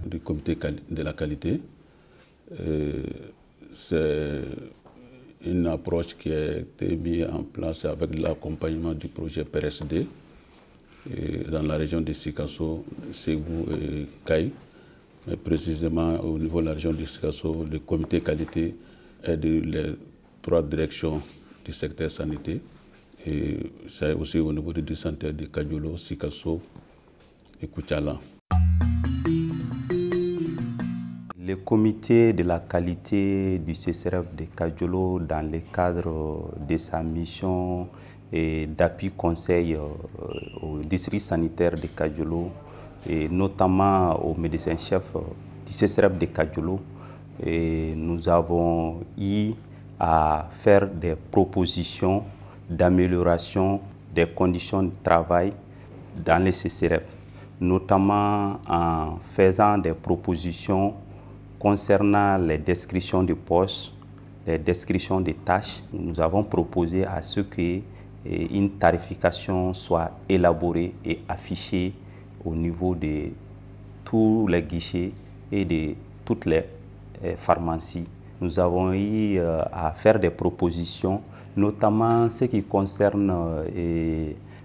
du comité de la qualité. C'est une approche qui a été mise en place avec l'accompagnement du projet PRSD dans la région de Sikasso, Ségou et Caille. Mais précisément au niveau de la région de Sikasso, le comité qualité aide les 3 directions du secteur sanitaire. Et c'est aussi au niveau des 2 centres de Kadiolo, Sikasso et Koutiala. Le comité de la qualité du CCRF de Kadiolo, dans le cadre de sa mission d'appui conseil au district sanitaire de Kadiolo, et notamment au médecin-chef du CCRF de Kadiolo, nous avons eu à faire des propositions d'amélioration des conditions de travail dans les CCRF, notamment en faisant des propositions concernant les descriptions de postes, les descriptions des tâches. Nous avons proposé à ce qu'une tarification soit élaborée et affichée au niveau de tous les guichets et de toutes les pharmacies. Nous avons eu à faire des propositions, notamment ce qui concerne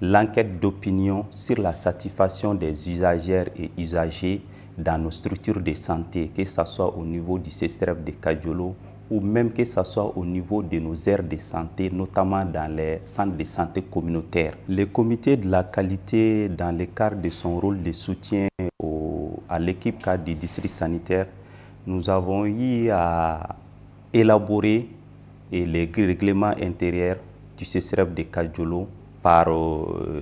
l'enquête d'opinion sur la satisfaction des usagères et usagers dans nos structures de santé, que ce soit au niveau du CCRF de Kadiolo ou même que ce soit au niveau de nos aires de santé, notamment dans les centres de santé communautaires. Le comité de la qualité, dans le cadre de son rôle de soutien à l'équipe cadre du district sanitaire, nous avons eu à élaborer les règlements intérieurs du CCRF de Kadiolo par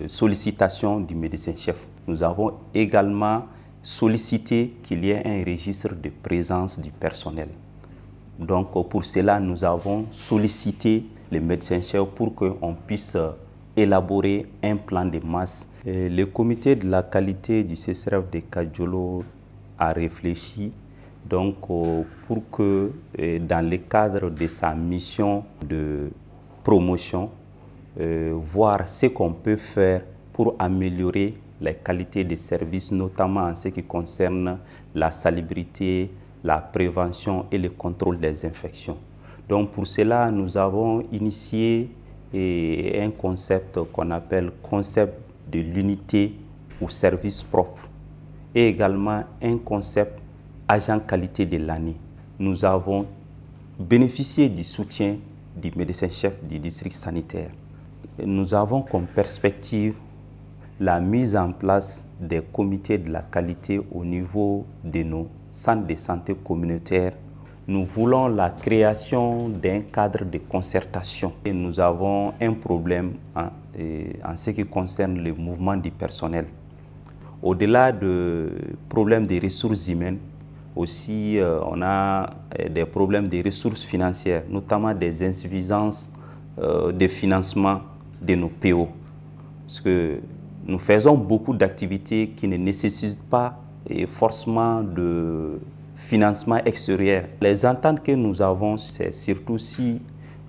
sollicitation du médecin-chef. Nous avons également sollicité qu'il y ait un registre de présence du personnel. Donc pour cela, nous avons sollicité les médecins-chefs pour qu'on puisse élaborer un plan de masse. Le comité de la qualité du CCRF de Kadiolo a réfléchi donc pour que dans le cadre de sa mission de promotion, voir ce qu'on peut faire pour améliorer la qualité des services, notamment en ce qui concerne la salubrité, la prévention et le contrôle des infections. Donc pour cela, nous avons initié un concept qu'on appelle concept de l'unité ou service propre et également un concept agent qualité de l'année. Nous avons bénéficié du soutien du médecin-chef du district sanitaire. Nous avons comme perspective la mise en place des comités de la qualité au niveau de nos centres de santé communautaires. Nous voulons la création d'un cadre de concertation. Et nous avons un problème en ce qui concerne le mouvement du personnel. Au-delà du problème des ressources humaines, aussi on a des problèmes de ressources financières, notamment des insuffisances de financement de nos PO. Parce que nous faisons beaucoup d'activités qui ne nécessitent pas forcément de financement extérieur. Les ententes que nous avons, c'est surtout si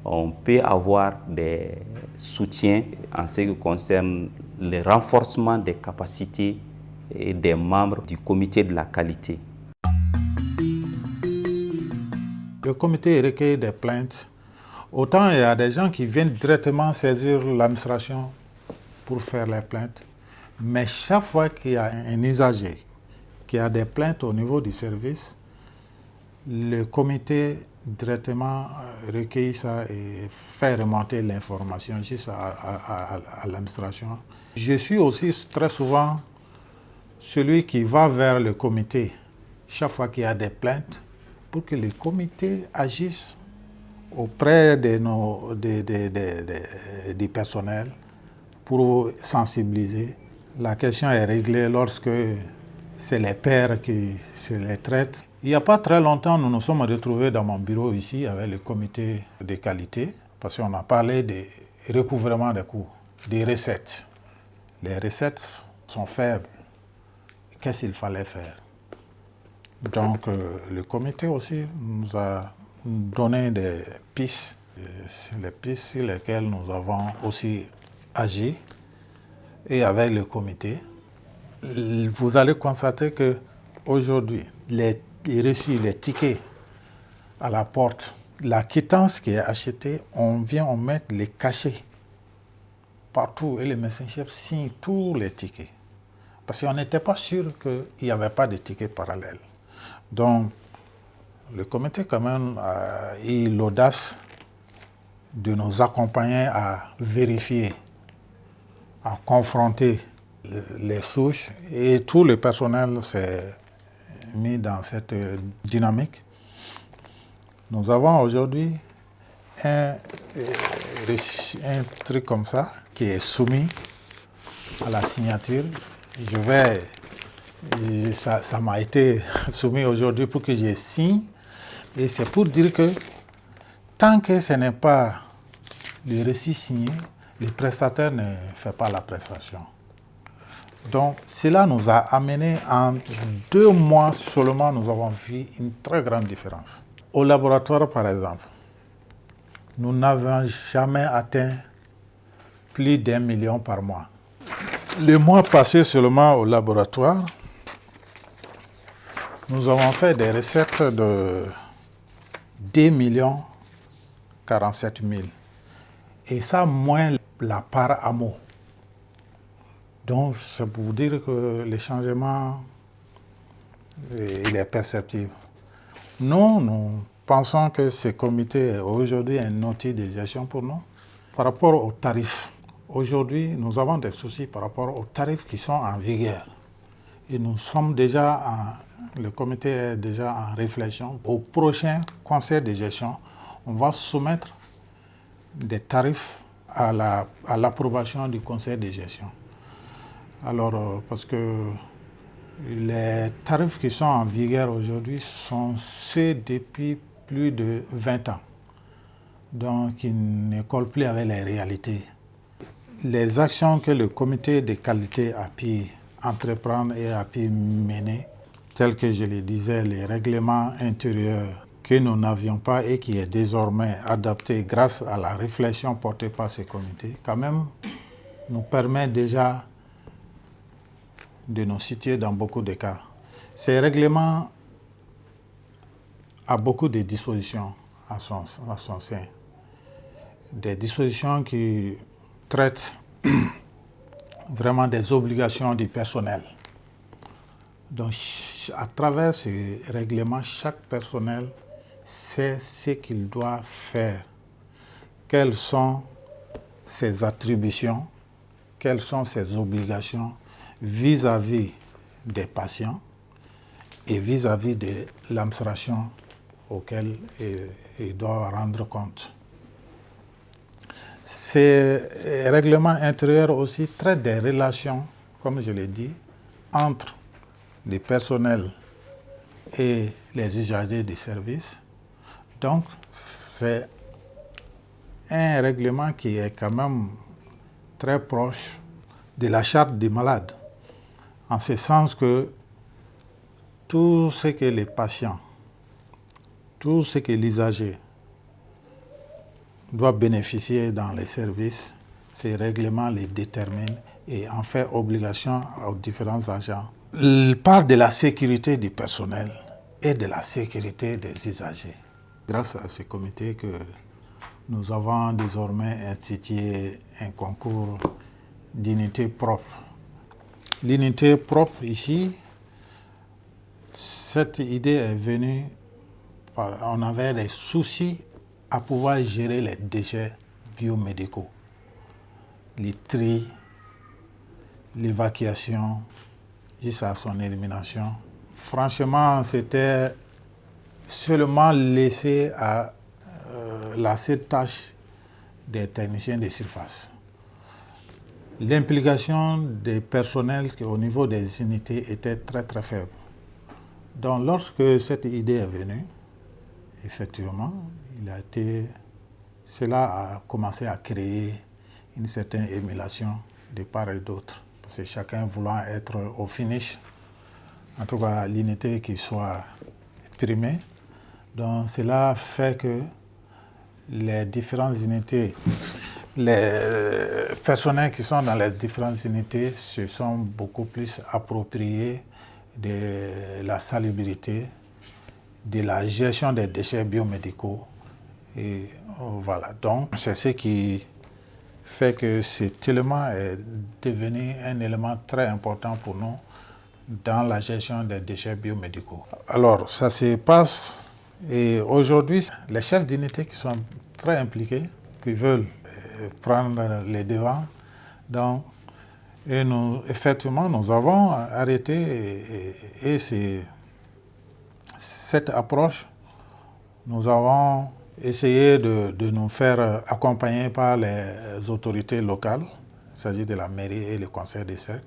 on peut avoir des soutiens en ce qui concerne le renforcement des capacités des membres du comité de la qualité. Le comité recueille des plaintes. Autant il y a des gens qui viennent directement saisir l'administration pour faire les plaintes, mais chaque fois qu'il y a un usager qui a des plaintes au niveau du service, le comité directement recueille ça et fait remonter l'information juste à l'administration. Je suis aussi très souvent celui qui va vers le comité chaque fois qu'il y a des plaintes pour que le comité agisse auprès du personnel pour sensibiliser. La question est réglée lorsque c'est les pairs qui se les traitent. Il n'y a pas très longtemps, nous nous sommes retrouvés dans mon bureau ici avec le comité de qualité parce qu'on a parlé des recouvrements des coûts, des recettes. Les recettes sont faibles. Qu'est-ce qu'il fallait faire? Donc le comité aussi nous a donné des pistes, les pistes sur lesquelles nous avons aussi agi. Et avec le comité, vous allez constater que aujourd'hui les reçus, les tickets à la porte, la quittance qui est achetée, on met les cachets partout et le médecin-chef signe tous les tickets. Parce qu'on n'était pas sûr qu'il n'y avait pas de tickets parallèles. Donc, le comité quand même a eu l'audace de nous accompagner à vérifier, à confronter les souches, et tout le personnel s'est mis dans cette dynamique. Nous avons aujourd'hui un truc comme ça qui est soumis à la signature. Ça m'a été soumis aujourd'hui pour que je signe, et c'est pour dire que tant que ce n'est pas le reçu signé, le prestataire ne fait pas la prestation. Donc, cela nous a amené en 2 mois seulement, nous avons vu une très grande différence. Au laboratoire, par exemple, nous n'avons jamais atteint plus d'1 million par mois. Les mois passés seulement au laboratoire, nous avons fait des recettes de 2 047 000. Et ça, moins la part AMO. Donc, c'est pour vous dire que le changement, il est perceptible. Nous pensons que ce comité est aujourd'hui un outil de gestion pour nous. Par rapport aux tarifs, aujourd'hui, nous avons des soucis par rapport aux tarifs qui sont en vigueur. Et nous sommes le comité est déjà en réflexion. Au prochain conseil de gestion, on va soumettre des tarifs à l'approbation du conseil de gestion. Alors, parce que les tarifs qui sont en vigueur aujourd'hui sont ceux depuis plus de 20 ans. Donc, ils ne collent plus avec les réalités. Les actions que le comité de qualité a pu entreprendre et a pu mener, tels que je le disais, les règlements intérieurs que nous n'avions pas et qui est désormais adapté grâce à la réflexion portée par ce comité, quand même, nous permet déjà de nous situer dans beaucoup de cas. Ces règlements a beaucoup de dispositions à son sein. Des dispositions qui traitent vraiment des obligations du personnel. Donc, à travers ces règlements, chaque personnel sait ce qu'il doit faire, quelles sont ses attributions, quelles sont ses obligations vis-à-vis des patients et vis-à-vis de l'administration auquel il doit rendre compte. Ces règlements intérieurs aussi traitent des relations, comme je l'ai dit, entre les personnels et les usagers des services. Donc, c'est un règlement qui est quand même très proche de la charte des malades, en ce sens que tout ce que les patients, tout ce que l'usager doit bénéficier dans les services, ces règlements les déterminent et en fait obligation aux différents agents. Il parle de la sécurité du personnel et de la sécurité des usagers. Grâce à ce comité que nous avons désormais institué un concours d'unité propre. L'unité propre ici, cette idée est venue, on avait des soucis à pouvoir gérer les déchets biomédicaux, les tri, l'évacuation, jusqu'à son élimination. Franchement, c'était seulement laissé à la seule tâche des techniciens de surface. L'implication des personnels au niveau des unités était très très faible. Donc lorsque cette idée est venue, effectivement, cela a commencé à créer une certaine émulation de part et d'autre. Parce que chacun voulant être au finish, en tout cas l'unité qui soit primée. Donc cela fait que les différentes unités, les personnels qui sont dans les différentes unités se sont beaucoup plus appropriés de la salubrité, de la gestion des déchets biomédicaux. Et voilà, donc c'est ce qui fait que cet élément est devenu un élément très important pour nous dans la gestion des déchets biomédicaux. Alors, ça se passe et aujourd'hui, les chefs d'unité qui sont très impliqués, qui veulent prendre les devants, donc, et nous, effectivement, nous avons arrêté et cette approche, nous avons essayé de nous faire accompagner par les autorités locales, il s'agit de la mairie et le conseil des cercles,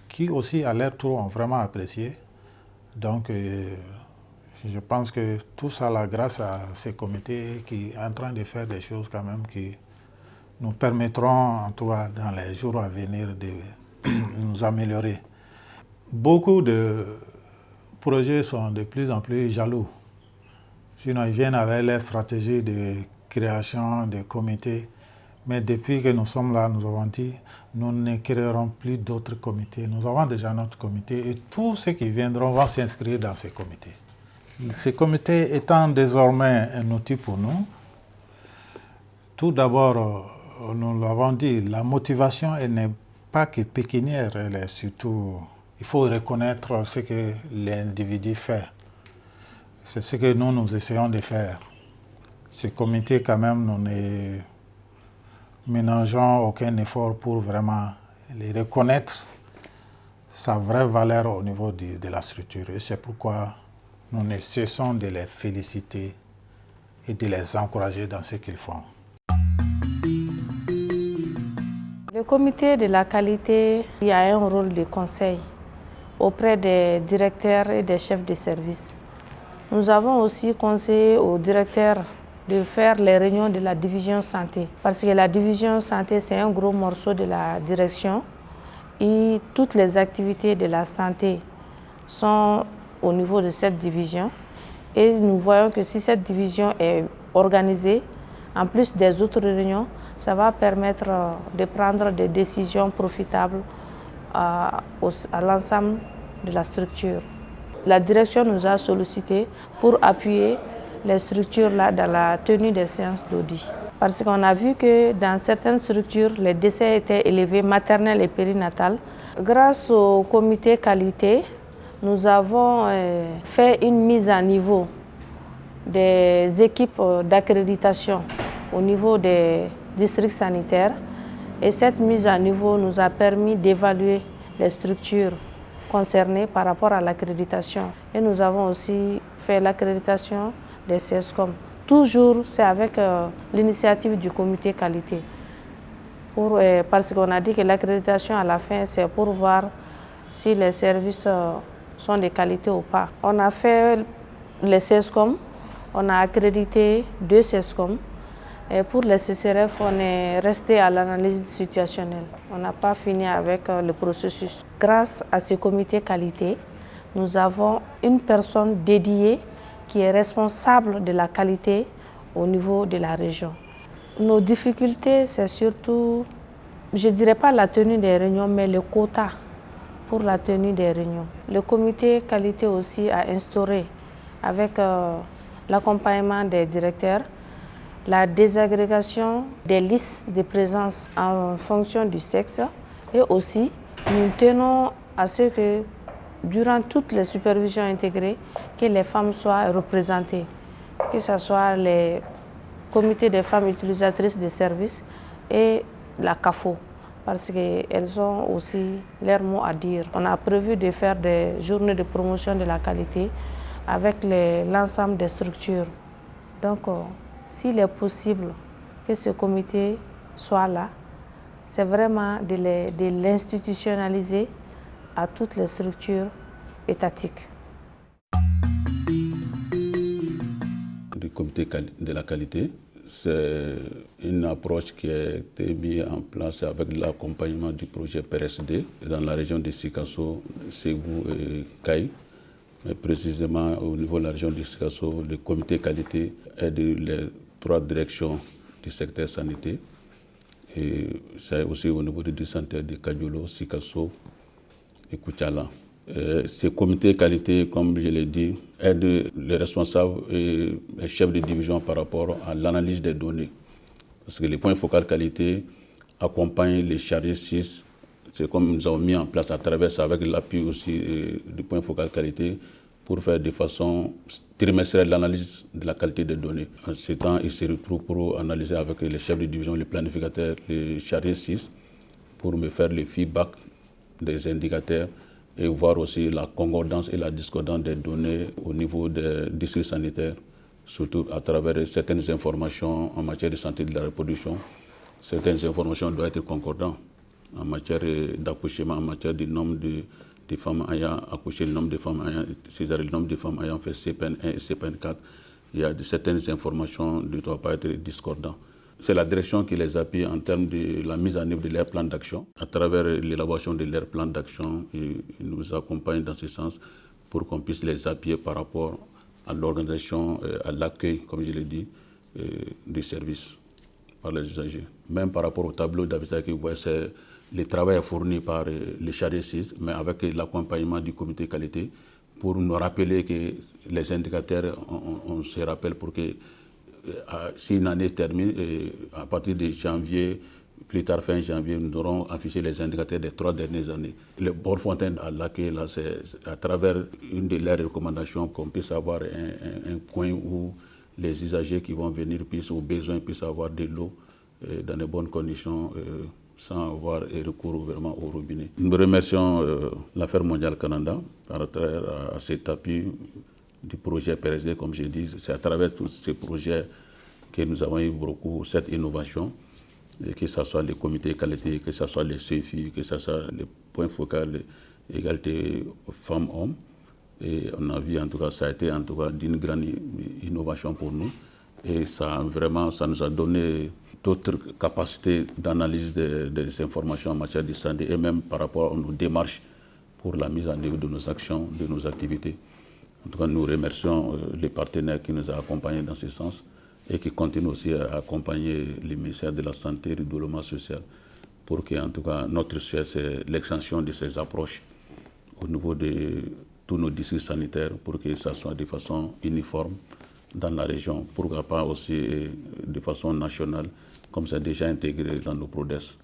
qui aussi à leur tour ont vraiment apprécié. Donc je pense que tout ça là, grâce à ces comités qui sont en train de faire des choses quand même qui nous permettront, en tout cas dans les jours à venir, de nous améliorer. Beaucoup de projets sont de plus en plus jaloux. Sinon, ils viennent avec leur stratégie de création de comités. Mais depuis que nous sommes là, nous avons dit, nous ne créerons plus d'autres comités. Nous avons déjà notre comité et tous ceux qui viendront vont s'inscrire dans ces comités. Ces comités étant désormais un outil pour nous, tout d'abord, nous l'avons dit, la motivation elle n'est pas que pécuniaire, elle est surtout, il faut reconnaître ce que l'individu fait. C'est ce que nous essayons de faire. Ces comités, quand même, nous ne ménageons aucun effort pour vraiment les reconnaître sa vraie valeur au niveau de la structure. Et c'est pourquoi nous ne cessons de les féliciter et de les encourager dans ce qu'ils font. Le comité de la qualité a un rôle de conseil auprès des directeurs et des chefs de service. Nous avons aussi conseillé aux directeurs de faire les réunions de la division santé, parce que la division santé, c'est un gros morceau de la direction et toutes les activités de la santé sont au niveau de cette division. Et nous voyons que si cette division est organisée, en plus des autres réunions, ça va permettre de prendre des décisions profitables à l'ensemble de la structure. La direction nous a sollicité pour appuyer les structures là dans la tenue des séances d'audit. Parce qu'on a vu que dans certaines structures, les décès étaient élevés, maternels et périnatales. Grâce au comité qualité, nous avons fait une mise à niveau des équipes d'accréditation au niveau des districts sanitaires. Et cette mise à niveau nous a permis d'évaluer les structures concernées par rapport à l'accréditation. Et nous avons aussi fait l'accréditation des CESCOM. Toujours, c'est avec l'initiative du comité qualité. Parce qu'on a dit que l'accréditation à la fin, c'est pour voir si les services sont de qualité ou pas. On a fait les CESCOM, on a accrédité 2 CESCOM. Et pour les CCRF, on est resté à l'analyse situationnelle. On n'a pas fini avec le processus. Grâce à ce comité qualité, nous avons une personne dédiée qui est responsable de la qualité au niveau de la région. Nos difficultés, c'est surtout, je ne dirais pas la tenue des réunions, mais le quota pour la tenue des réunions. Le comité qualité aussi a instauré, avec l'accompagnement des directeurs, la désagrégation des listes de présence en fonction du sexe. Et aussi, nous tenons à ce que, durant toutes les supervisions intégrées, que les femmes soient représentées, que ce soit les comités des femmes utilisatrices de services et la CAFO, parce qu'elles ont aussi leur mot à dire. On a prévu de faire des journées de promotion de la qualité avec l'ensemble des structures. Donc, s'il est possible que ce comité soit là, c'est vraiment de l'institutionnaliser à toutes les structures étatiques. Du comité de la qualité, c'est une approche qui a été mise en place avec l'accompagnement du projet PRSD dans la région de Sikasso, Ségou et Kaï. Mais précisément au niveau de la région de Sikasso, le comité qualité aide les 3 directions du secteur sanitaire. Et c'est aussi au niveau du centre de Kajolo, Sikasso et Koutiala. Ces comités qualité, comme je l'ai dit, aident les responsables et les chefs de division par rapport à l'analyse des données. Parce que les points focaux qualité accompagnent les chargés 6. C'est comme nous avons mis en place à travers ça, avec l'appui aussi du point focal qualité, pour faire de façon trimestrielle l'analyse de la qualité des données. En ce temps, ils se retrouvent pour analyser avec les chefs de division, les planificateurs, les chargés 6, pour me faire le feedback des indicateurs et voir aussi la concordance et la discordance des données au niveau des districts sanitaires, surtout à travers certaines informations en matière de santé de la reproduction. Certaines informations doivent être concordantes en matière d'accouchement, en matière du nombre de femmes ayant accouché, le nombre de femmes ayant césarienne, le nombre de femmes ayant fait CPN 1 et CPN 4. Il y a certaines informations qui ne doivent pas être discordantes. C'est la direction qui les appuie en termes de la mise en œuvre de leur plan d'action. À travers l'élaboration de leur plan d'action, ils nous accompagnent dans ce sens pour qu'on puisse les appuyer par rapport à l'organisation, à l'accueil, comme je l'ai dit, du service par les usagers. Même par rapport au tableau d'habitat que vous voyez, c'est le travail fourni par les chargés 6, mais avec l'accompagnement du comité qualité pour nous rappeler que les indicateurs, on se rappelle pour que si une année termine, à partir de janvier, plus tard fin janvier, nous aurons affiché les indicateurs des 3 dernières années. Le Bonnefontaine à l'accueil, là, c'est à travers une de leurs recommandations qu'on puisse avoir un coin où les usagers qui vont venir puissent, au besoin, puissent avoir de l'eau dans de bonnes conditions, sans avoir recours vraiment au robinet. Nous remercions l'Affaire mondiale Canada par rapport à cet appui du projet PRSD, comme j'ai dit. C'est à travers tous ces projets que nous avons eu beaucoup cette innovation, et que ce soit les comités qualité, que ce soit les CFI, que ce soit les points focaux, l'égalité femmes-hommes. Et on a vu, en tout cas, ça a été en tout cas d'une grande innovation pour nous. Et ça, vraiment, ça nous a donné d'autres capacités d'analyse des informations en matière de santé et même par rapport à nos démarches pour la mise en œuvre de nos actions, de nos activités. En tout cas, nous remercions les partenaires qui nous ont accompagnés dans ce sens et qui continuent aussi à accompagner les ministères de la Santé et du développement social pour que, en tout cas, notre souhait, c'est l'extension de ces approches au niveau de tous nos districts sanitaires pour que ça soit de façon uniforme dans la région, pourquoi pas aussi de façon nationale, comme c'est déjà intégré dans nos PRODES.